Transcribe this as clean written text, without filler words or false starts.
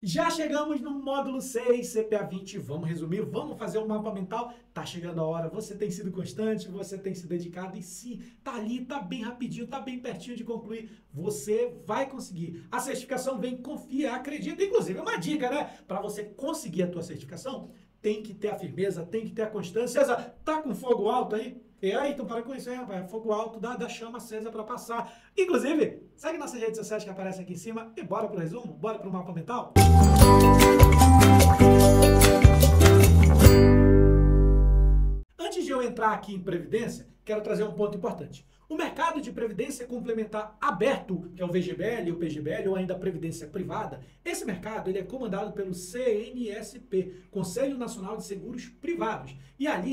Já chegamos no módulo 6, CPA 20. Vamos resumir, vamos fazer um mapa mental. Tá chegando a hora, você tem sido constante, você tem se dedicado e sim, tá ali, tá bem rapidinho, tá bem pertinho de concluir. Você vai conseguir. A certificação vem, confia, acredita. Inclusive, é uma dica, né? Para você conseguir a tua certificação, tem que ter a firmeza, tem que ter a constância. César, tá com fogo alto aí? E aí, então para com isso aí, rapaz. Fogo alto, dá chama acesa para passar. Inclusive, segue nossas redes sociais que aparecem aqui em cima e bora pro resumo? Bora pro mapa mental? Antes de eu entrar aqui em Previdência, quero trazer um ponto importante. O mercado de Previdência Complementar Aberto, que é o VGBL, o PGBL ou ainda a Previdência Privada, esse mercado ele é comandado pelo CNSP, Conselho Nacional de Seguros Privados. E ali